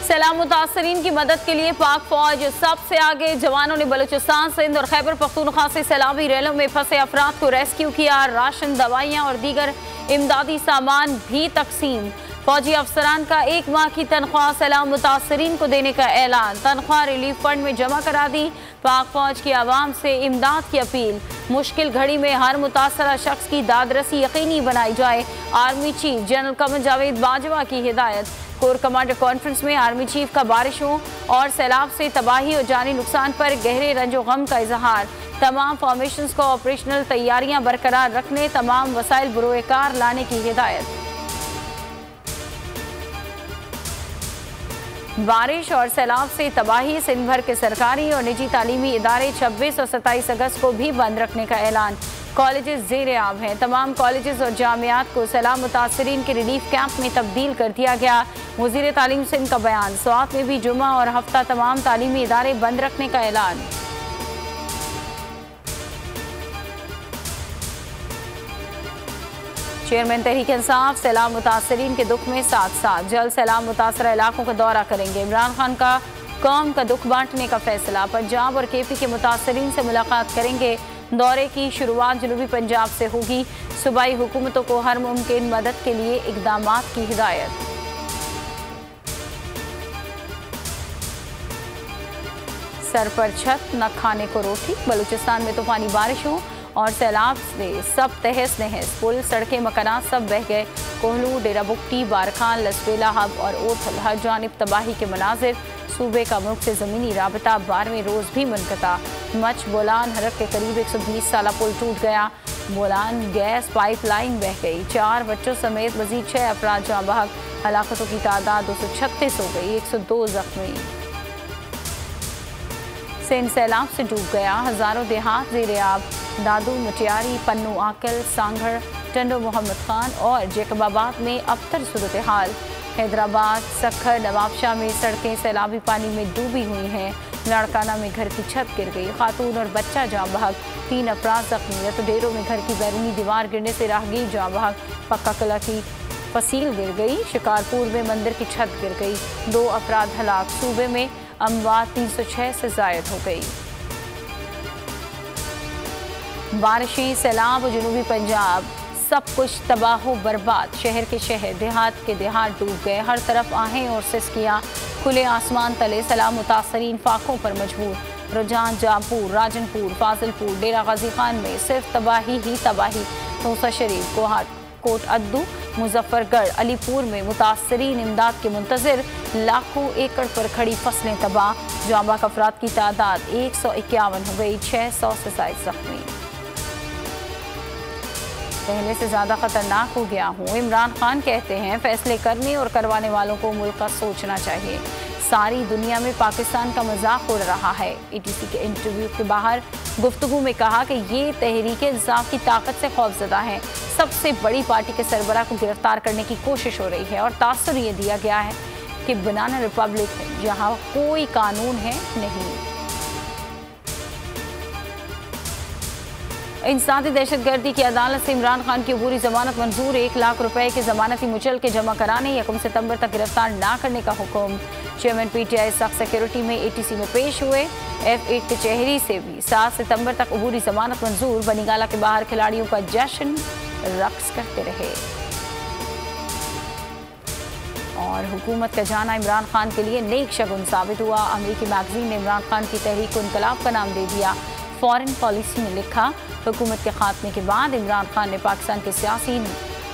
सैलाब मुतासरीन की मदद के लिए पाक फौज सबसे आगे। जवानों ने बलूचिस्तान, सिंध और खैबर पख्तूनख्वा से सैलाबी रेलों में फंसे अफराद को रेस्क्यू किया। राशन, दवाइयाँ और दीगर इमदादी सामान भी तकसीम। फौजी अफसरान का 1 माह की तनख्वाह सैलाब मुतासरीन को देने का ऐलान। तनख्वाह रिलीफ फंड में जमा करा दी। पाक फौज की आवाम से इमदाद की अपील। मुश्किल घड़ी में हर मुतासरा शख्स की दादरसी यकीनी बनाई जाए। Army chief general Qamar Javed Bajwa की हिदायत। कोर कमांडर कॉन्फ्रेंस में आर्मी चीफ का बारिशों और सैलाब से तबाही और जानी नुकसान पर गहरे रंजो गम का इजहार। तमाम फॉर्मेशंस को ऑपरेशनल तैयारियां बरकरार रखने, तमाम वसाइल बुरोकार लाने की हिदायत। बारिश और सैलाब से तबाही। सिंध भर के सरकारी और निजी तालीमी इदारे 26 और 27 अगस्त को भी बंद रखने का ऐलान। कॉलेजेस ज़ेर आब हैं। तमाम कॉलेजेस और जामियात को सैलाब मुतासरीन के रिलीफ कैंप में तब्दील कर दिया गया। वज़ीर तालीम सिंध का बयान। स्वात में भी जुमा और हफ्ता तमाम तालीमी इदारे बंद रखने का ऐलान। चेयरमैन तहरीक इंसाफ सैलाब मुतासरीन के दुख में साथ साथ जल्द सैलाब मुतासरा इलाकों का दौरा करेंगे। इमरान खान का कौम का दुख बांटने का फैसला। पंजाब और केपी के मुतासरीन से मुलाकात करेंगे। दौरे की शुरुआत जनूबी पंजाब से होगी। सूबाई हुकूमतों को हर मुमकिन मदद के लिए इक़दामात की हिदायत। सर पर छत न खाने को रोटी। बलूचिस्तान में तूफानी बारिशों और सैलाब से सब तहस नहस। पुल, सड़कें, मकानात सब बह गए। कोहलू, डेरा बुगटी, बारखान, लसबेला, हब और ओथल हर जानिब तबाही के मनाजिर। सूबे का मुल्क से ज़मीनी राबता 12वें रोज़ भी मुनक़ता। मच बोलान हरक के करीब 120 साला पुल टूट गया। बोलान गैस पाइपलाइन बह गई। 4 बच्चों समेत मज़ीद 6 अफराद जाँ बहक। हलाकतों की तादाद 236 हो गई। 102 जख्मी। सिंध सैलाब से डूब गया। हज़ारों देहात ज़ेर आब। दादू, मुटियारी, पन्नू, आकल, सांगड़, टंडो मोहम्मद खान और जैकबाबाद में अबतर सूरत हाल। हैदराबाद, सखर, नवाबशाह में सड़कें सैलाबी पानी में डूबी हुई हैं। लड़काना में घर की छत गिर गई। खातून और बच्चा जाँ बहक। 3 अफराद जख्मी। रतुडेरों में घर की बैरूनी दीवार गिरने से राहगीर जाँ बहक। पक्का कला की फसील गिर गई। शिकारपुर में मंदिर की छत गिर गई। 2 अफराद हलाक। सूबे में अमवात 306 से ज़ायद हो गई। बारिशें, सैलाब और जनूबी पंजाब सब कुछ तबाह बर्बाद। शहर के शहर, देहात के देहात डूब गए। हर तरफ आहें और सिसकियाँ। खुले आसमान तले सैलाब मुतासरीन फाकों पर मजबूर। रुझान, जामपुर, राजनपुर, फाजिलपुर, डेरा गाजी खान में सिर्फ तबाही ही तबाही। तोसा शरीफ, कोट अद्दू, मुजफ्फरगढ़, अलीपुर में मुतासरीन इमदाद के मुंतज़िर। लाखों एकड़ पर खड़ी फसलें तबाह। जाँ बहक अफराद की तादाद 151 हो गई। 600 से ज़ायद जख्मी। पहले से ज़्यादा ख़तरनाक हो गया हूँ। इमरान खान कहते हैं फैसले करने और करवाने वालों को मुल्क का सोचना चाहिए। सारी दुनिया में पाकिस्तान का मजाक उड़ रहा है। ETC के इंटरव्यू के बाहर गुफ्तगू में कहा कि ये तहरीक इंसाफ की ताकत से खौफजदा है। सबसे बड़ी पार्टी के सरबराह को गिरफ्तार करने की कोशिश हो रही है और तासुर ये दिया गया है कि बनाना रिपब्लिक है जहाँ कोई कानून है नहीं। इंसानी दहशतगर्दी की अदालत से इमरान खान की अबूरी जमानत मंजूर। 1 लाख रुपए की जमानती मुचल के जमा कराने 1 सितंबर तक गिरफ्तार ना करने का हुक्म। चेयरमैन PTI सख्त सिक्योरिटी में ATC में पेश हुए। F8 कचहरी से भी 7 सितंबर तक अबूरी जमानत मंजूर। बनीगाला के बाहर खिलाड़ियों का जश्न रक्स करते रहे। और हुकूमत का जाना इमरान खान के लिए नेक शगुन साबित हुआ। अमेरिकी मैगजीन ने इमरान खान की तहरीक को इनकलाब का नाम दे दिया। फॉरेन पॉलिसी में लिखा, हुकूमत के खात्मे के बाद इमरान खान ने पाकिस्तान के सियासी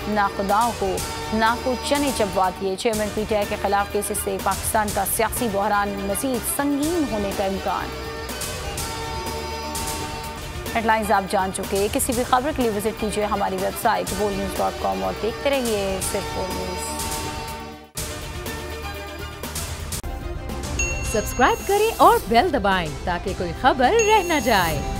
नाखुदाओं को नाकू चने चबवा दिए। चेयरमैन PTI के खिलाफ केसेस से पाकिस्तान का सियासी बहरान मजीद संगीन होने का इम्कान। हेडलाइंस आप जान चुके। किसी भी खबर के लिए विजिट कीजिए हमारी वेबसाइट bolnews.com और देखते रहिए सिर्फ बोल न्यूज़। सब्सक्राइब करें और बेल दबाएं ताकि कोई खबर रह न जाए।